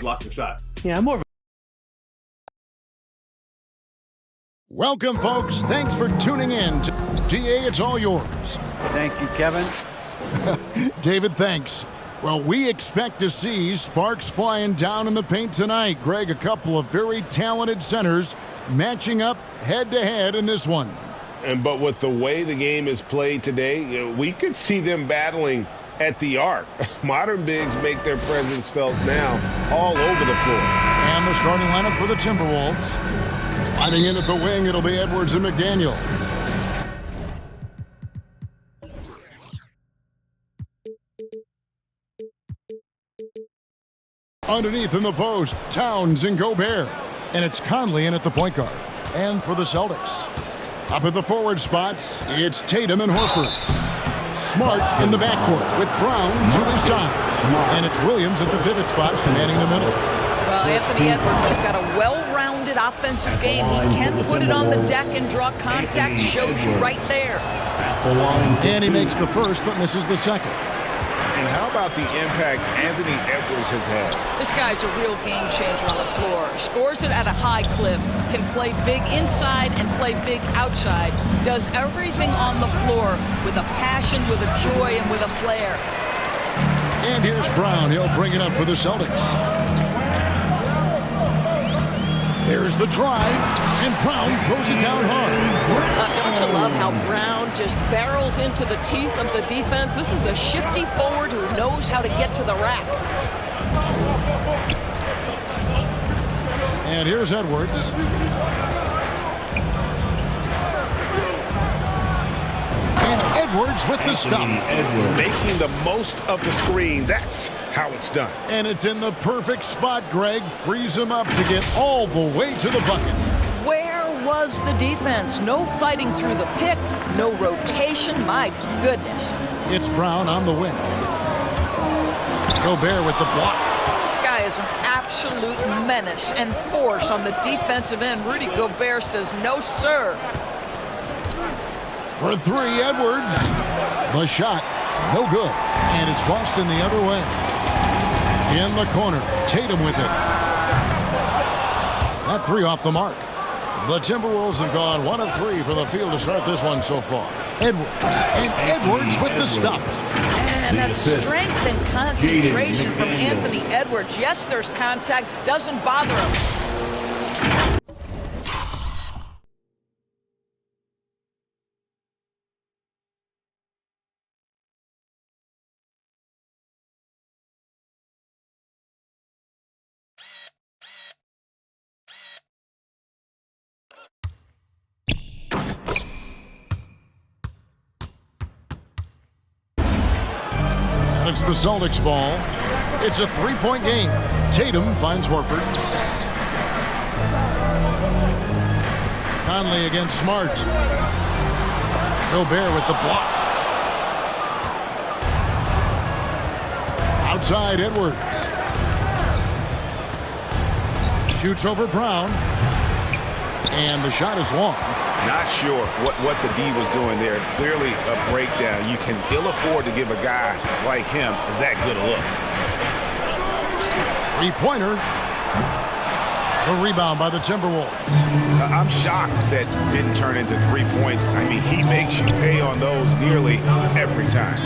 block the shot. Yeah, I'm more of Welcome, folks. Thanks for tuning in to DA, it's all yours. Thank you, Kevin. David, thanks. Well, we expect to see sparks flying down in the paint tonight. Greg, a couple of very talented centers matching up head-to-head in this one. But with the way the game is played today, we could see them battling at the arc. Modern bigs make their presence felt now all over the floor. And the starting lineup for the Timberwolves. Sliding in at the wing, it'll be Edwards and McDaniel. Underneath in the post, Towns and Gobert. And it's Conley in at the point guard. And for the Celtics, up at the forward spots, it's Tatum and Horford. Smart in the backcourt with Brown to his side. And it's Williams at the pivot spot, manning the middle. Well, Anthony Edwards has got a well-rounded offensive game. He can put it on the deck and draw contact. Shows you right there. And he makes the first but misses the second. And how about the impact Anthony Edwards has had? This guy's a real game changer on the floor. Scores it at a high clip. Can play big inside and play big outside. Does everything on the floor with a passion, with a joy, and with a flair. And here's Brown. He'll bring it up for the Celtics. There's the drive, and Brown throws it down hard. Don't you love how Brown just barrels into the teeth of the defense? This is a shifty forward who knows how to get to the rack. And here's Edwards. And Edwards with the stuff. Making the most of the screen. That's how it's done. And it's in the perfect spot. Greg frees him up to get all the way to the bucket. Where was the defense? No fighting through the pick, no rotation. My goodness. It's Brown on the wing. Gobert with the block. This guy is an absolute menace and force on the defensive end. Rudy Gobert says, no, sir. For three, Edwards. The shot, no good. And it's Boston the other way. In the corner, Tatum with it. That three off the mark. The Timberwolves have gone 1 of 3 from the field to start this one so far. Edwards. And Edwards with the stuff. And that strength and concentration from Anthony Edwards. Yes, there's contact. Doesn't bother him. It's the Celtics ball. It's a three-point game. Tatum finds Horford. Conley against Smart. Gobert with the block. Outside Edwards. Shoots over Brown. And the shot is long. Not sure what the D was doing there. Clearly a breakdown. You can ill afford to give a guy like him that good a look. Three-pointer. A rebound by the Timberwolves. I'm shocked that didn't turn into 3 points. I mean, he makes you pay on those nearly every time.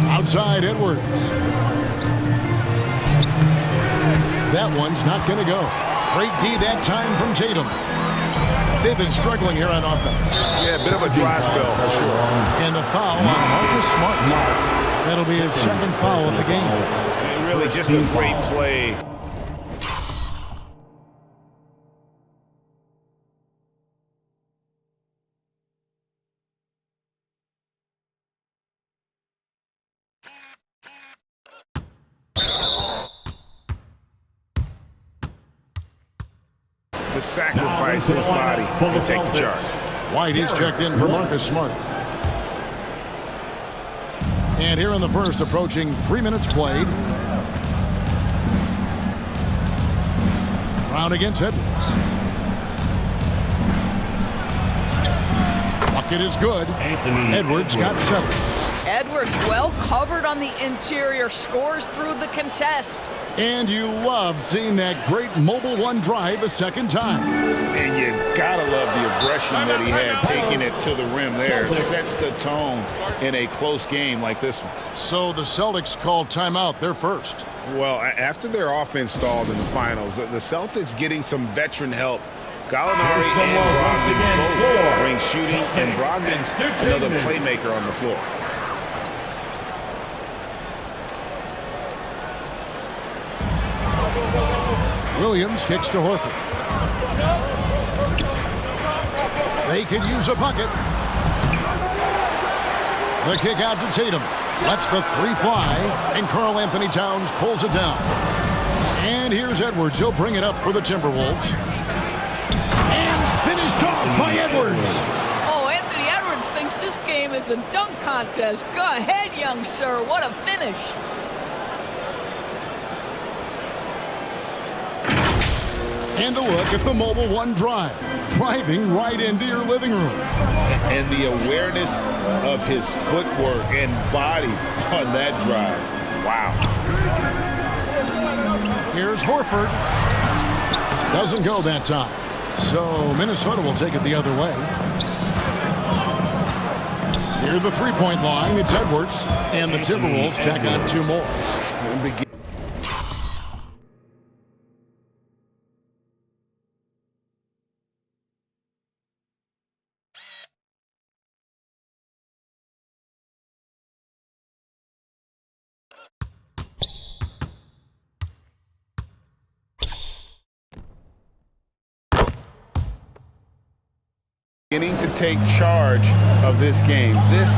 Outside Edwards. That one's not going to go. Great D that time from Tatum. They've been struggling here on offense. Yeah, a bit of a dry spell for sure. And the foul on Marcus Smart. That'll be his second foul of the game. And really just a great play. To sacrifice his body and take the charge. White is checked in for Marcus Smart. And here in the first, approaching 3 minutes played. Brown against Edwards. Bucket is good. Edwards got 7. Edwards, well covered on the interior, scores through the contest. And you love seeing that great mobile one drive a second time. And you gotta love the aggression that he had taking it to the rim there. Sets the tone in a close game like this one. So the Celtics called timeout. They're first. Well, after their offense stalled in the finals, the Celtics getting some veteran help. Gallinari and Brogdon both bring shooting, and Brogdon's another playmaker on the floor. Williams kicks to Horford. They could use a bucket. The kick out to Tatum. Lets the three fly, and Karl-Anthony Towns pulls it down. And here's Edwards. He'll bring it up for the Timberwolves. And finished off by Edwards. Oh, Anthony Edwards thinks this game is a dunk contest. Go ahead, young sir. What a finish. And a look at the mobile one drive. Driving right into your living room. And the awareness of his footwork and body on that drive. Wow. Here's Horford. Doesn't go that time. So Minnesota will take it the other way. Near the three-point line, it's Edwards. And the Timberwolves tack on two more. Beginning to take charge of this game. This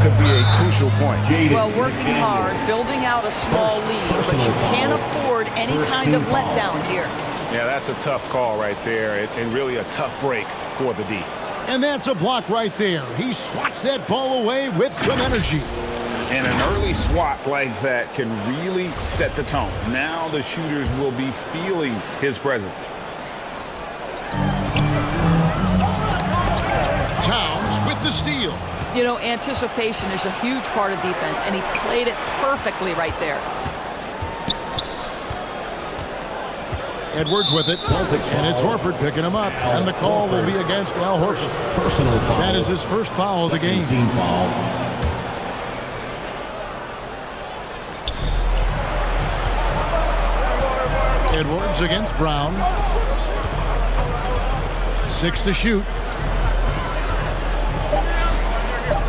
could be a crucial point. Well, working hard, building out a small lead, but you can't afford any kind of letdown here. Yeah, that's a tough call right there, and really a tough break for the D. And that's a block right there. He swats that ball away with some energy. And an early swat like that can really set the tone. Now the shooters will be feeling his presence. Towns with the steal. You know, anticipation is a huge part of defense, and he played it perfectly right there. Edwards with it, and it's Horford picking him up, and the call will be against Al Horford. That is his first foul of the game. Edwards against Brown. 6 to shoot.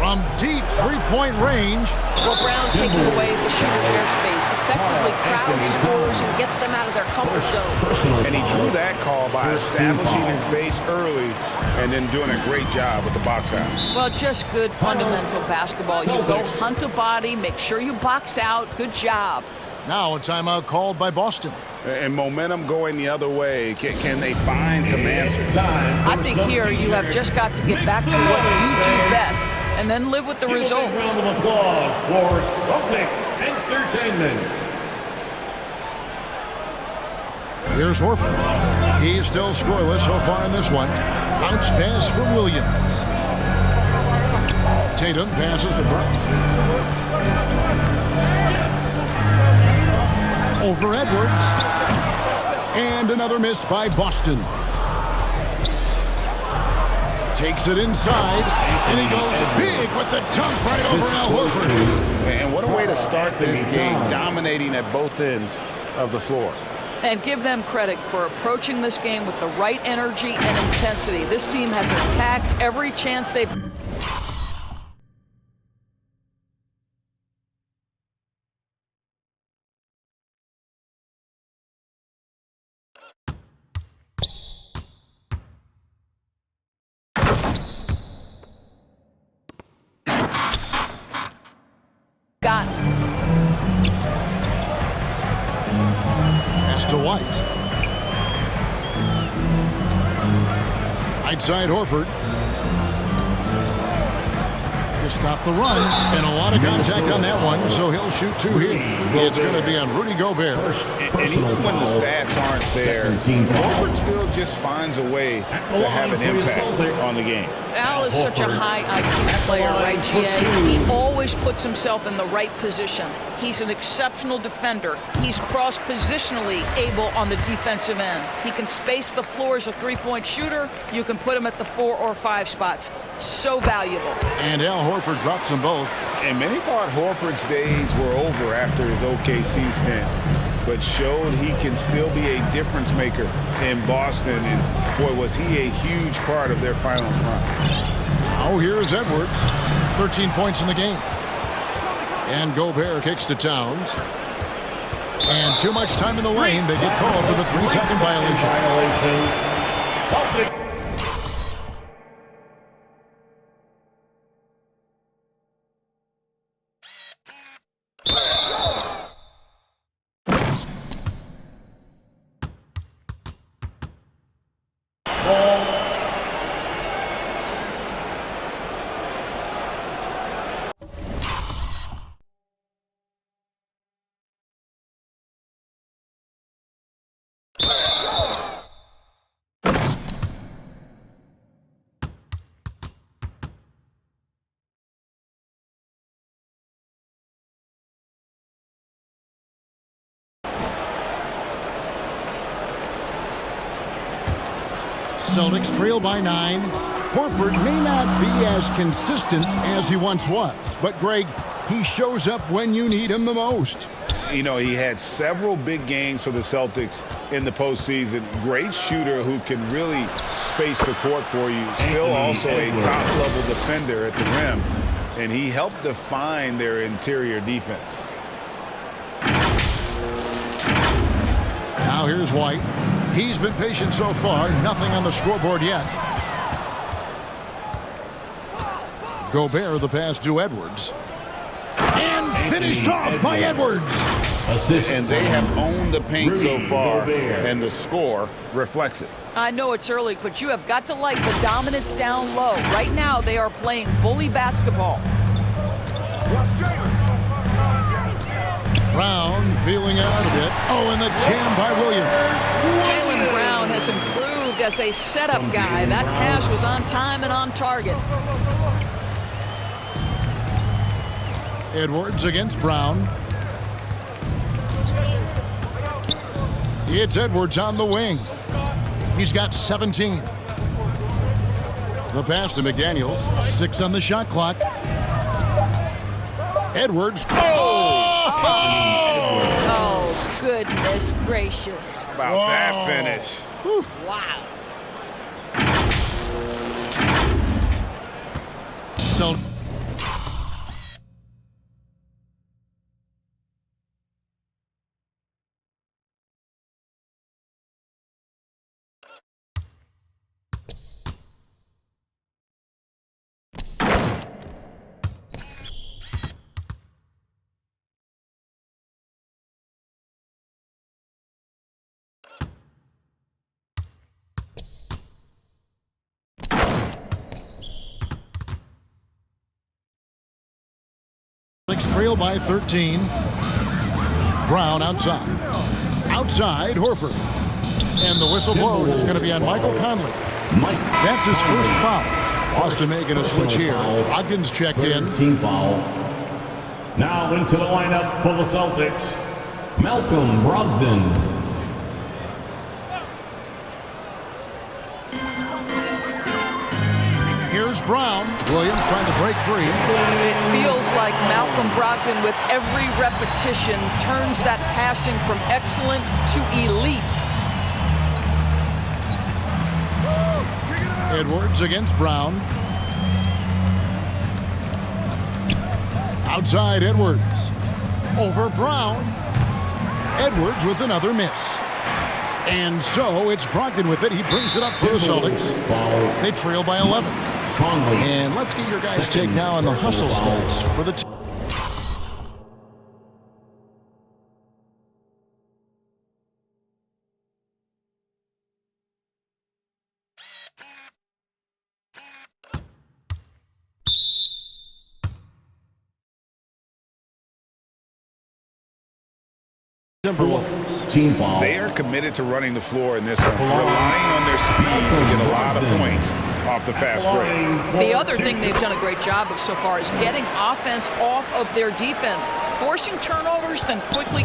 From deep three-point range. Well, Brown taking away the shooter's airspace, effectively crowds scores and gets them out of their comfort zone. And he drew that call by establishing his base early and then doing a great job with the box out. Well, just good fundamental basketball. You go hunt a body, make sure you box out. Good job. Now a timeout called by Boston. And momentum going the other way. Can they find some answers? I think here you have just got to get back to what you do best and then live with the results. Round of applause for Celtics Entertainment. Here's Horford. He's still scoreless so far in this one. Bounce pass from Williams. Tatum passes to Brown. Over Edwards. And another miss by Boston. Takes it inside, and he goes big with the dunk right over Al Horford. And what a way to start this game, dominating at both ends of the floor. And give them credit for approaching this game with the right energy and intensity. This team has attacked every chance they've... got. Pass to White. Right side Horford. To stop the run, and a lot of contact on that one, so he'll shoot 2 here. It's going to be on Rudy Gobert. And even when the stats aren't there, Horford still just finds a way to have an impact on the game. Al is such a high IQ player, right, GA? He always puts himself in the right position. He's an exceptional defender. He's cross-positionally able on the defensive end. He can space the floor as a three-point shooter. You can put him at the 4 or 5 spots. So valuable. And Al Horford drops them both. And many thought Horford's days were over after his OKC stint, but showed he can still be a difference maker in Boston. And boy, was he a huge part of their finals run. Now here's Edwards. 13 points in the game. And Gobert kicks to Towns. And too much time in the lane. They get called for the 3-second violation. Celtics. Celtics trail by 9. Horford may not be as consistent as he once was, but Greg, he shows up when you need him the most. You know, he had several big games for the Celtics in the postseason. Great shooter who can really space the court for you. Still also a top-level defender at the rim, and he helped define their interior defense. Now here's White. He's been patient so far. Nothing on the scoreboard yet. Gobert the pass to Edwards. And finished off by Edwards. And they have owned the paint so far, and the score reflects it. I know it's early, but you have got to like the dominance down low. Right now, they are playing bully basketball. Brown feeling out of it. Oh, and the jam by Williams. Jaylen Brown has improved as a setup guy. That pass was on time and on target. Edwards against Brown. It's Edwards on the wing. He's got 17. The pass to McDaniels. 6 on the shot clock. Edwards. Oh, goodness gracious. How about that finish? Oof. Wow. So trail by 13. Brown outside. Outside, Horford. And the whistle blows. It's going to be on Michael Conley. That's his first foul. Boston making a switch here. Ogden's checked in. Team foul. Now into the lineup for the Celtics, Malcolm Brogdon. Here's Brown. Williams trying to break free. It feels like Malcolm Brogdon, with every repetition, turns that passing from excellent to elite. Edwards against Brown. Outside Edwards. Over Brown. Edwards with another miss. And so it's Brogdon with it. He brings it up for the Celtics. They trail by 11. And let's get your guys' take now on the hustle stats for the team. Timberwolves. Team foul. They are committed to running the floor in this one, relying on their speed to get a lot of points off the fast break. The other thing they've done a great job of so far is getting offense off of their defense, forcing turnovers, then quickly